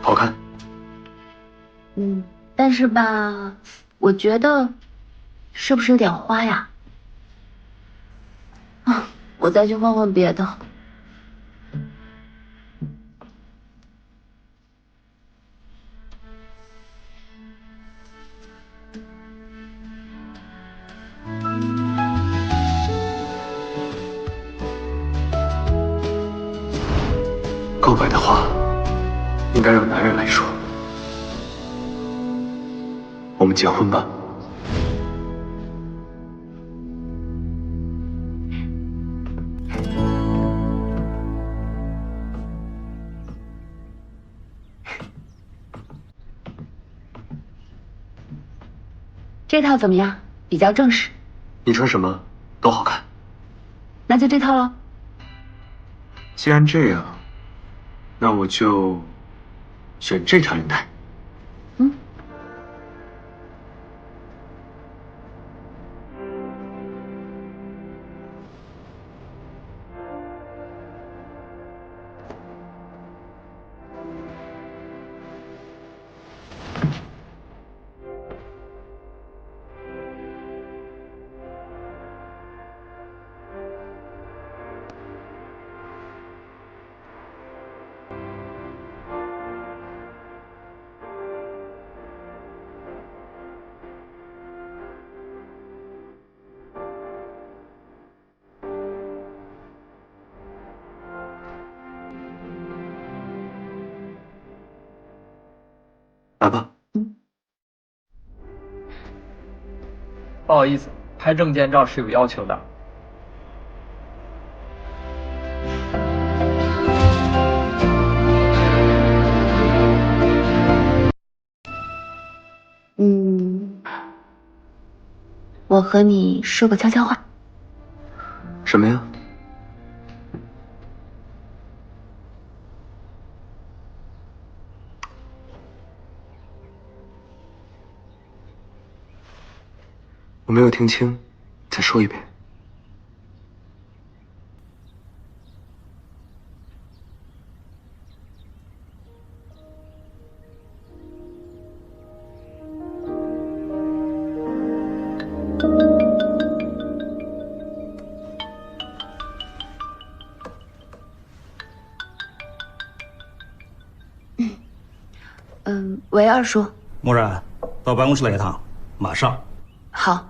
好看。但是吧，我觉得是不是有点花呀？啊，我再去问问别的。告白的话，应该让男人来说。我们结婚吧。这套怎么样？比较正式。你穿什么都好看。那就这套了。既然这样，那我就选这条领带。来吧。不好意思，拍证件照是有要求的。我和你说个悄悄话。什么呀？我没有听清，再说一遍。喂，二叔。默然，到办公室来一趟，马上。好。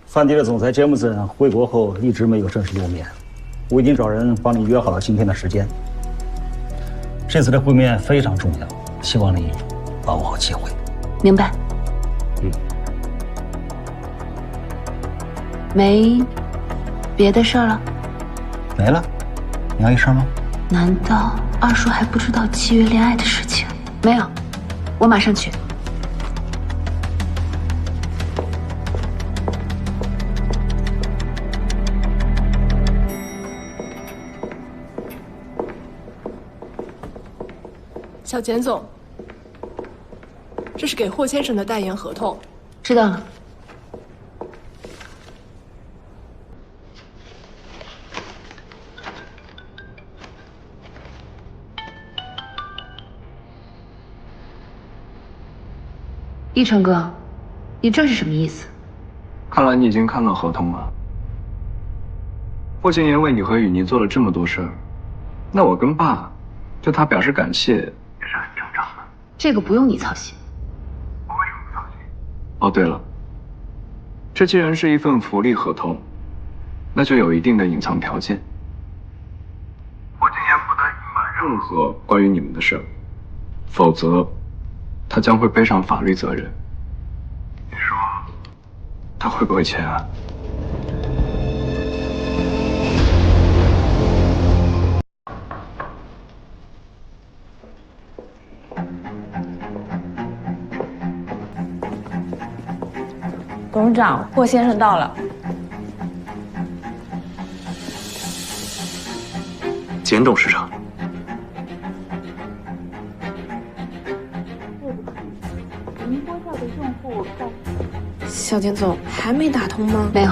范迪的总裁詹姆森回国后一直没有正式露面，我已经找人帮你约好了今天的时间。这次的会面非常重要，希望你把握好机会。明白。没别的事儿了？没了？你还有事吗？难道二叔还不知道7月恋爱的事情？没有，我马上去。小简总，这是给霍先生的代言合同。知道了。一成哥，你这是什么意思？看来你已经看了合同了。霍建言为你和雨妮做了这么多事儿，那我跟爸对他表示感谢也是很正常的。这个不用你操心。我为什么不操心？哦，对了，这既然是一份福利合同，那就有一定的隐藏条件。霍建言不得隐瞒任何关于你们的事儿，否则他将会背上法律责任。你说他会不会签啊？董事长，霍先生到了。简董事长。您拨叫的用户在。小简总还没打通吗？没有。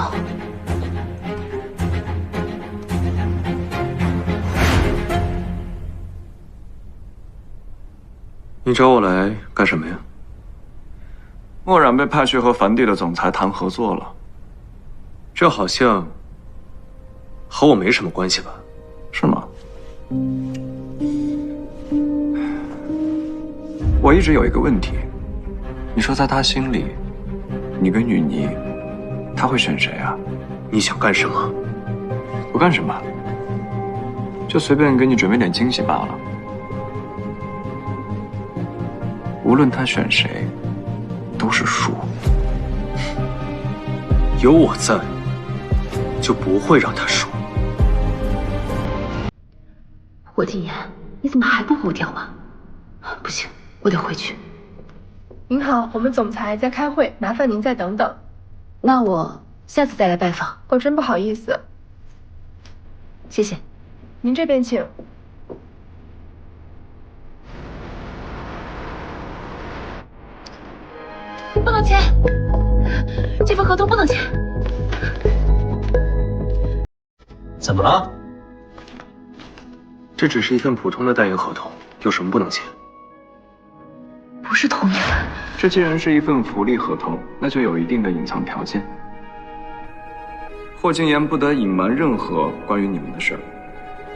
你找我来干什么呀？墨染被派去和梵蒂的总裁谈合作了，这好像和我没什么关系吧？是吗？我一直有一个问题，你说在他心里，你跟雨妮，他会选谁啊？你想干什么？不干什么，就随便给你准备点惊喜罢了。无论他选谁，都是输。有我在，就不会让他输。霍金言，你怎么还不回我电话？不行，我得回去。您好，我们总裁在开会，麻烦您再等等。那我下次再来拜访。哦，真不好意思。谢谢。您这边请。不能签，这份合同不能签。怎么了？这只是一份普通的代言合同，有什么不能签？不是同意了。这既然是一份福利合同，那就有一定的隐藏条件。霍金言不得隐瞒任何关于你们的事儿，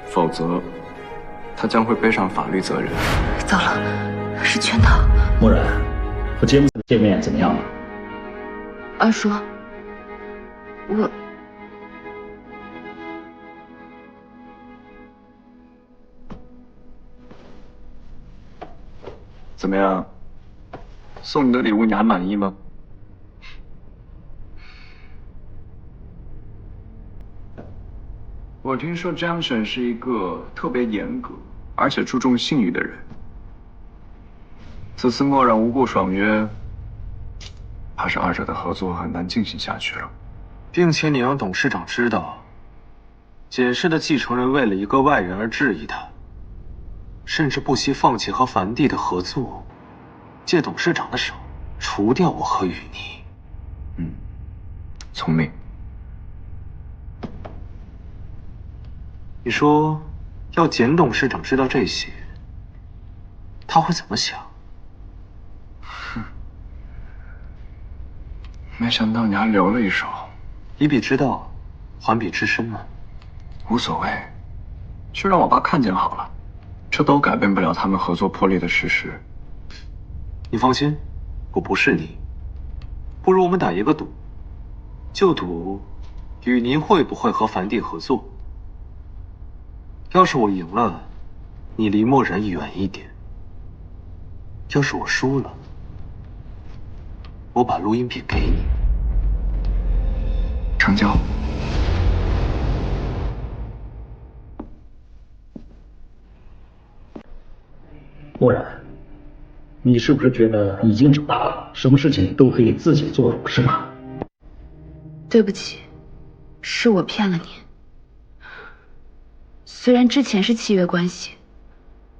否则他将会背上法律责任。糟了，是圈套。墨染，和杰姆斯见面怎么样了？二叔，我怎么样？送你的礼物你还满意吗？我听说 Jameson 是一个特别严格而且注重信誉的人。此次墨染无故爽约，怕是二者的合作很难进行下去了。并且你让董事长知道，简氏的继承人为了一个外人而质疑他，甚至不惜放弃和梵蒂的合作，借董事长的手除掉我和雨妮。聪明。你说，要简董事长知道这些，他会怎么想？没想到你还留了一手。以彼之道，还彼之身吗？无所谓，就让我爸看见好了，这都改变不了他们合作破裂的事实。你放心，我不是你。不如我们打一个赌，就赌雨妮会不会和梵蒂合作。要是我赢了，你离墨染远一点；要是我输了，我把录音笔给你。成交。墨染，你是不是觉得已经长大了，什么事情都可以自己做，是吗？对不起，是我骗了你。虽然之前是契约关系，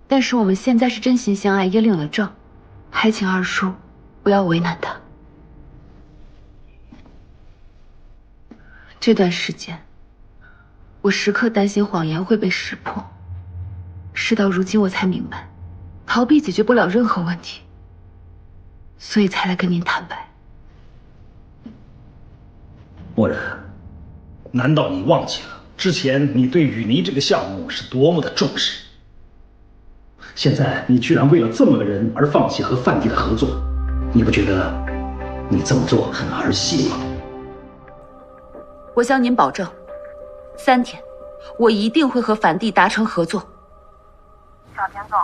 但是我们现在是真心相爱，也领了证，还请二叔不要为难他。这段时间，我时刻担心谎言会被识破。事到如今，我才明白，逃避解决不了任何问题，所以才来跟您坦白。墨染，难道你忘记了之前你对雨妮这个项目是多么的重视？现在你居然为了这么个人而放弃和梵蒂的合作，你不觉得你这么做很儿戏吗？我向您保证，3天，我一定会和梵蒂达成合作。小田总，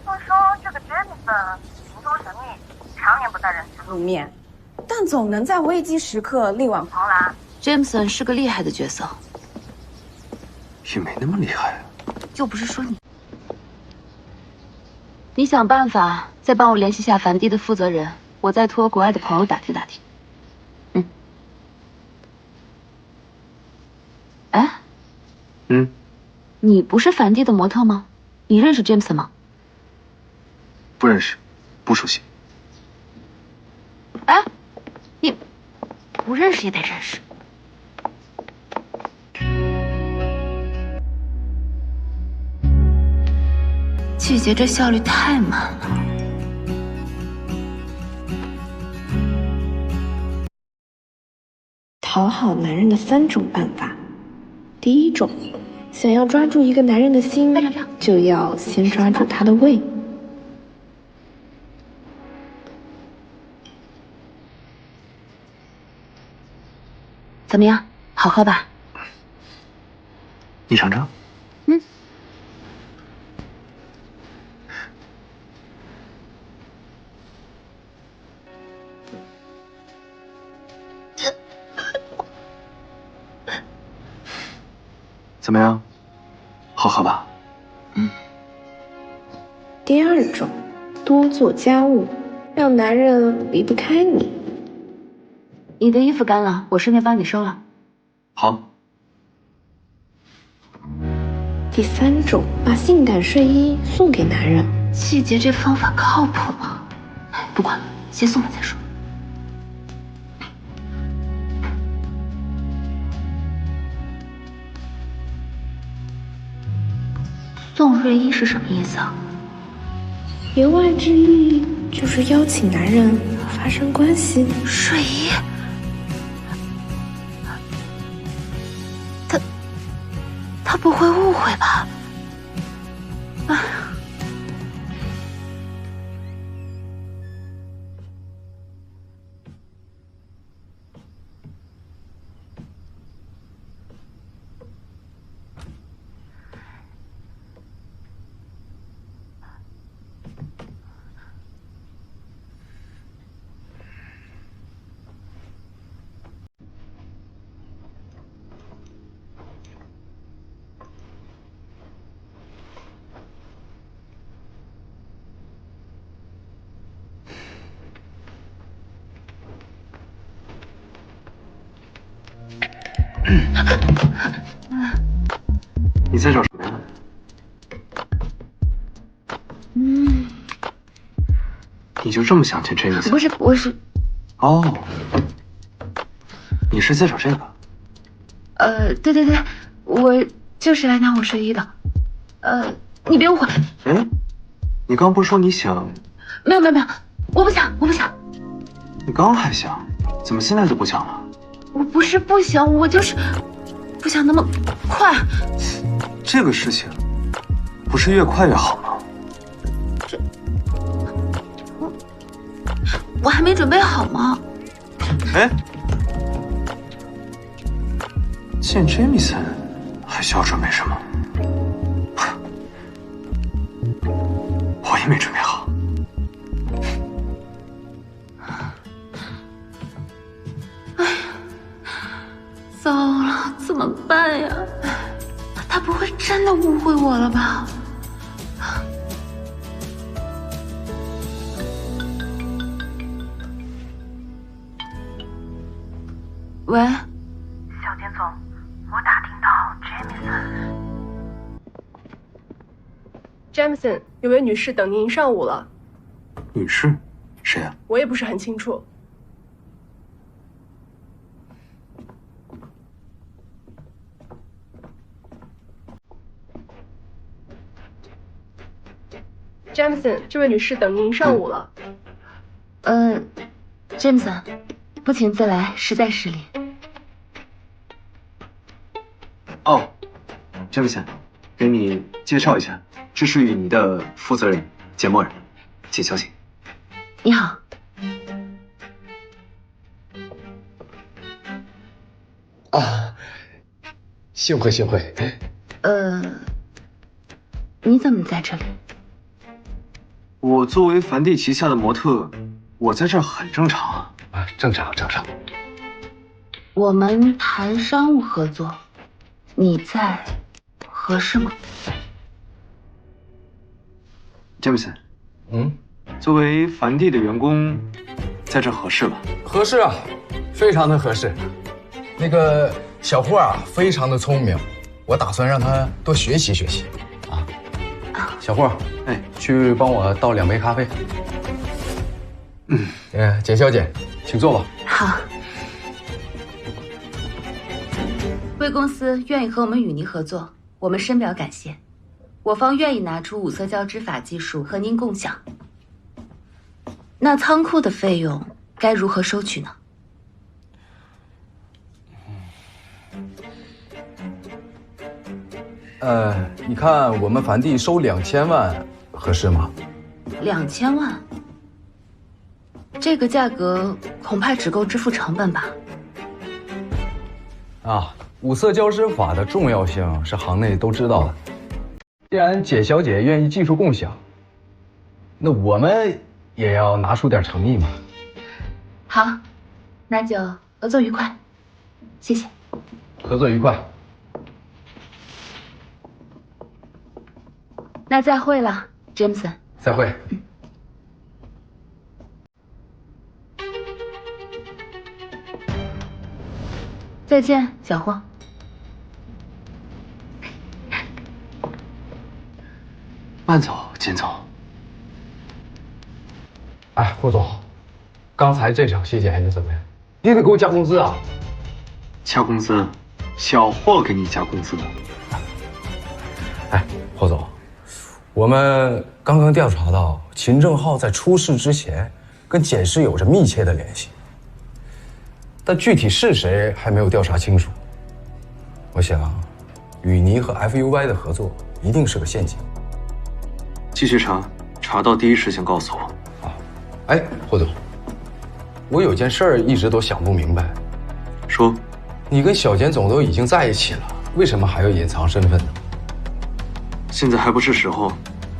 听说这个 Jameson 行踪神秘，常年不在人前露面，但总能在危机时刻力挽狂澜。Jameson 是个厉害的角色，也没那么厉害啊。又不是说你。你想办法再帮我联系下梵蒂的负责人，我再托国外的朋友打听打听。哎，你不是梵蒂的模特吗？你认识 Jameson 吗？不认识，不熟悉。哎，你不认识也得认识。季姐这效率太慢了。讨好男人的3种办法。第1种，想要抓住一个男人的心，就要先抓住他的胃。怎么样，好喝吧？你尝尝。嗯。怎么样？好喝吧？第2种，多做家务，让男人离不开你。你的衣服干了，我顺便帮你收了。好。第3种，把性感睡衣送给男人。季节这方法靠谱吗？不管了，先送了再说。送睡衣是什么意思啊？言外之意就是邀请男人发生关系。睡衣？他不会误会吧？啊！你在找什么呀？你就这么想见这个？不是，我是……哦，你是在找这个？对，我就是来拿我睡衣的。你别误会。哎，你刚不是说你想？没有，我不想。你刚还想，怎么现在就不想了？我不是不想，我就是不想那么快。这个事情不是越快越好吗？我还没准备好吗？哎，见 Jamison 还需要准备什么？我也没准备好。哎呀，糟了，怎么办呀？他不会真的误会我了吧？喂，小田总，我打听到 Jamison， 有位女士等您一上午了。女士，谁啊？我也不是很清楚。Jamison， 这位女士等您一上午了。Jamison， 不请自来，实在失礼。哦 ，Jamison， 给你介绍一下，这是与你的负责人简默人，请小请。你好。啊，幸会。你怎么在这里？我作为梵蒂旗下的模特，我在这儿很正常啊。正常。我们谈商务合作，你在，合适吗 ？Jamison， 作为梵蒂的员工，在这合适吧？合适啊，非常的合适。那个小霍啊，非常的聪明，我打算让他多学习学习啊。小霍，哎，去帮我倒2杯咖啡。简小姐，请坐吧。好。贵公司愿意和我们与您合作，我们深表感谢。我方愿意拿出5色胶织法技术和您共享。那仓库的费用该如何收取呢？你看我们梵蒂收2000万合适吗？2000万，这个价格恐怕只够支付成本吧。啊，五色胶织法的重要性是行内都知道的。既然简小姐愿意技术共享，那我们也要拿出点诚意嘛。好，那就合作愉快，谢谢。合作愉快。那再会了，詹姆森。再会。再见，小霍。慢走，简总。哎，霍总，刚才这场戏演的怎么样？你得给我加工资啊！加工资？小霍给你加工资？哎，霍总，我们刚刚调查到秦正浩在出事之前跟简氏有着密切的联系，但具体是谁还没有调查清楚。我想，雨妮和 FUY 的合作一定是个陷阱。继续查，查到第一时间告诉我。好。哎，霍总，我有件事儿一直都想不明白。说，你跟小简总都已经在一起了，为什么还要隐藏身份呢？现在还不是时候，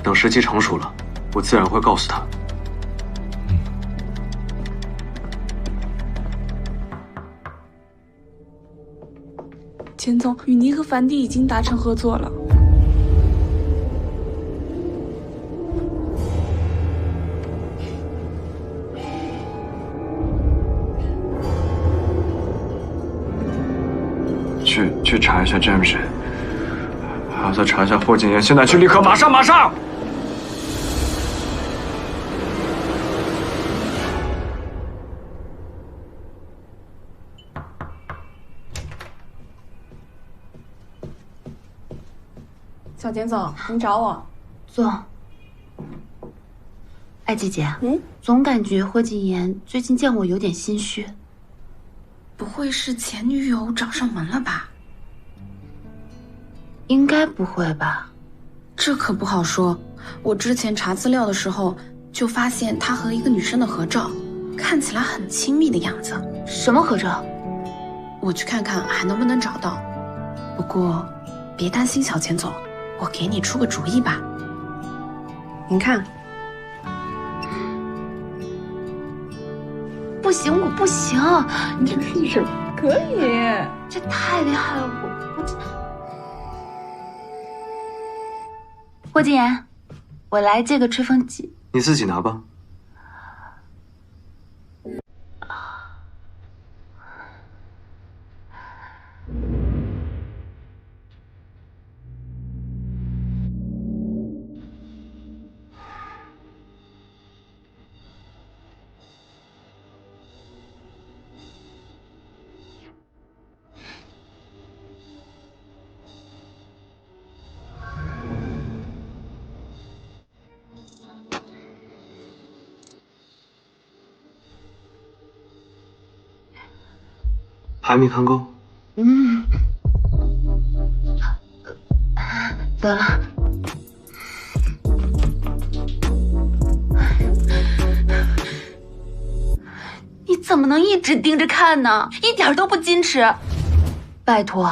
等时机成熟了，我自然会告诉他。钱总，雨妮和梵蒂已经达成合作了。去查一下詹姆士，还要再查一下霍景言。现在去，立刻，马上！小简总，您找我？坐。哎，姐姐，总感觉霍景言最近见我有点心虚。不会是前女友找上门了吧？应该不会吧？这可不好说。我之前查资料的时候，就发现他和一个女生的合照，看起来很亲密的样子。什么合照？我去看看还能不能找到。不过，别担心，小钱总，我给你出个主意吧。您看。不行，我不行，你这是什么？可以，这太厉害了，我这。霍景言，我来借个吹风机。你自己拿吧。还没看够？得了。你怎么能一直盯着看呢？一点都不矜持。拜托，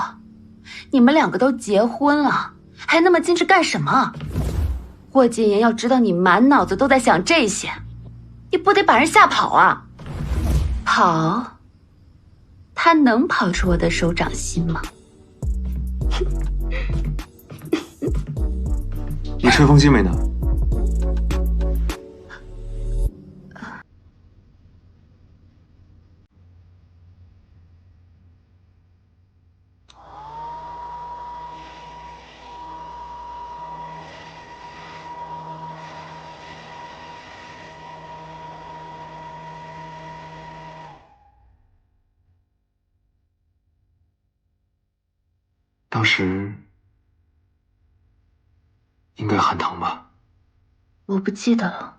你们两个都结婚了，还那么矜持干什么？霍景言要知道你满脑子都在想这些，你不得把人吓跑啊？跑？他能跑出我的手掌心吗？你吹风机没拿？当时应该很疼吧？我不记得了。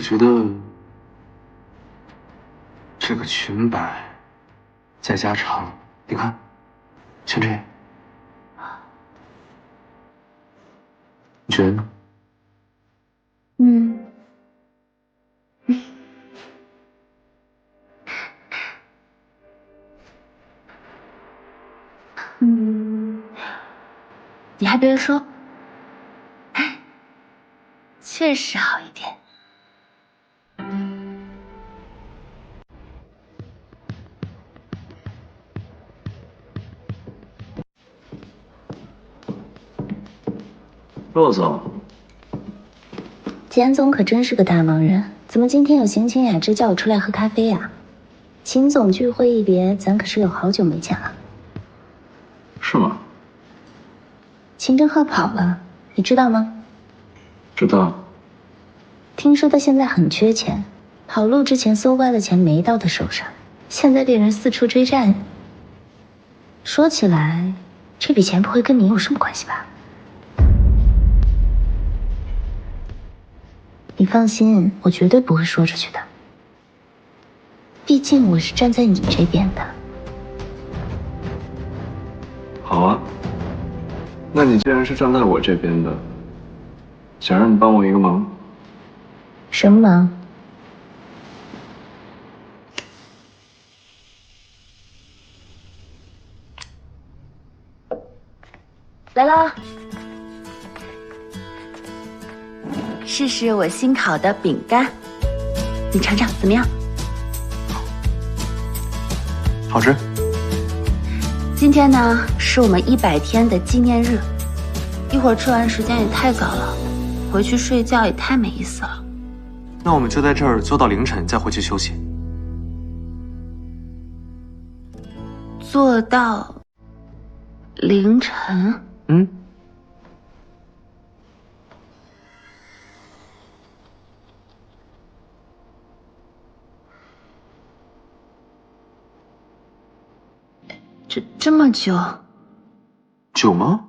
我觉得这个裙摆再加长，你看，像这样，你觉得呢？你还别说，确实好一点。骆总，简总可真是个大忙人，怎么今天有闲情雅致叫我出来喝咖啡呀？秦总聚会一别，咱可是有好久没见了。是吗？秦正浩跑了，你知道吗？知道。听说他现在很缺钱，跑路之前搜刮的钱没到他手上，现在猎人四处追债。说起来，这笔钱不会跟你有什么关系吧？你放心，我绝对不会说出去的。毕竟我是站在你这边的。好啊，那你既然是站在我这边的，想让你帮我一个忙。什么忙？来啦！试试我新烤的饼干，你尝尝怎么样？好吃。今天呢，是我们100天的纪念日，一会儿吃完时间也太早了，回去睡觉也太没意思了。那我们就在这儿做到凌晨，再回去休息。做到凌晨？这么久？久吗？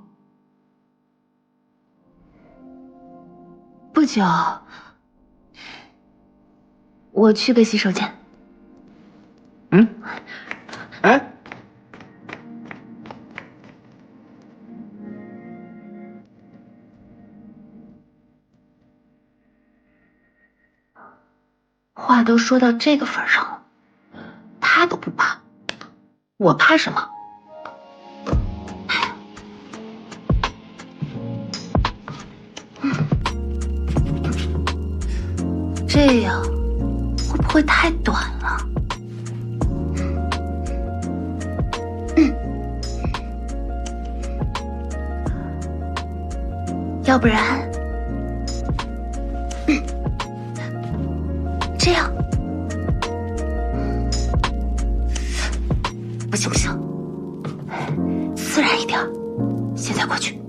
不久。我去个洗手间。哎，话都说到这个份上了，他都不怕，我怕什么？这样会不会太短了？要不然，这样，不行不行，自然一点，现在过去。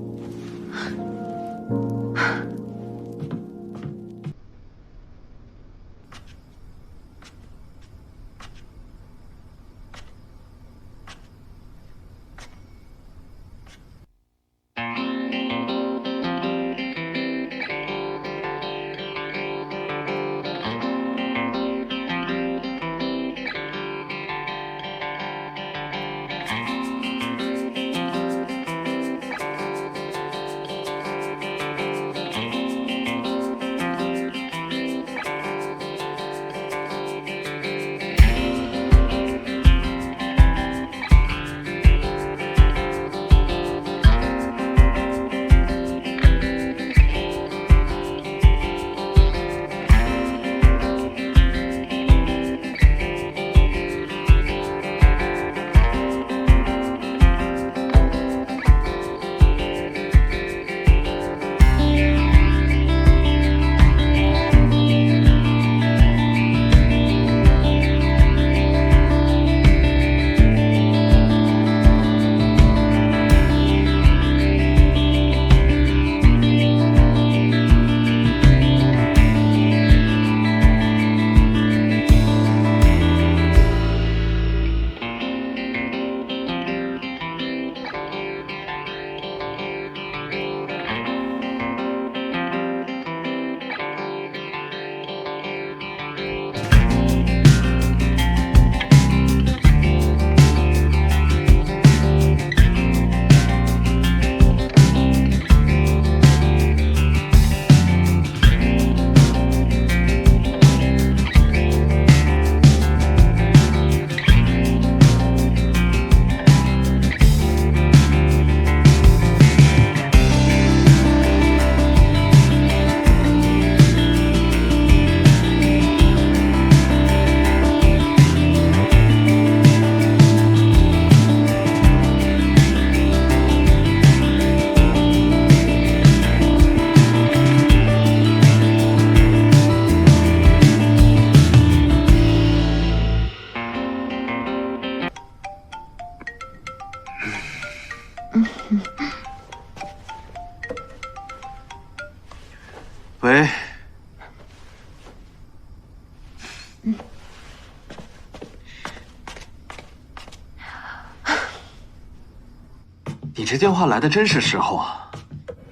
你这电话来的真是时候啊！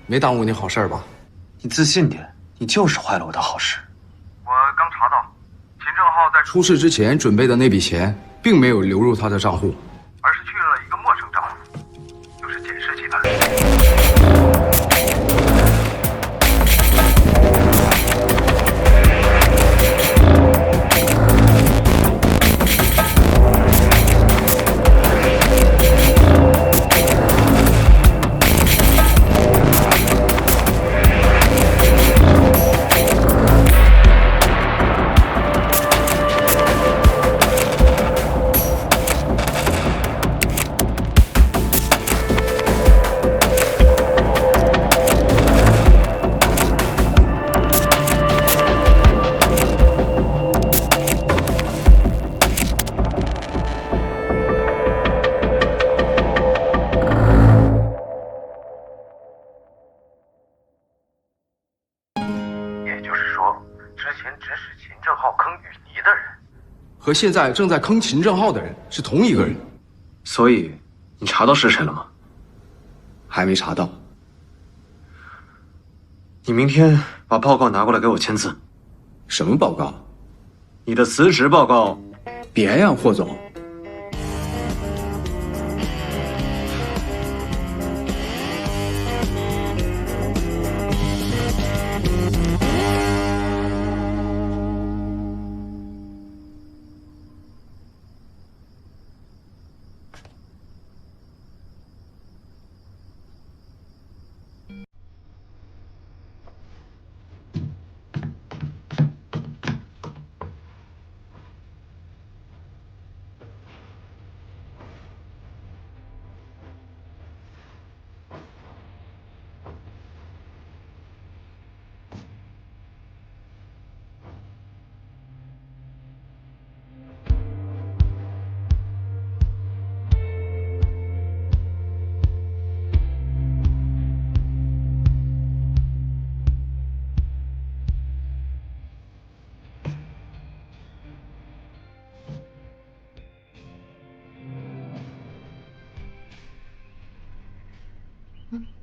没耽误你好事吧？你自信点，你就是坏了我的好事。我刚查到，秦正浩在出事之前准备的那笔钱，并没有流入他的账户，而是去了一个陌生账户，就是简氏集团。和现在正在坑秦正浩的人是同一个人。所以，你查到是谁了吗？还没查到。你明天把报告拿过来给我签字。什么报告？你的辞职报告。别呀，霍总。嗯。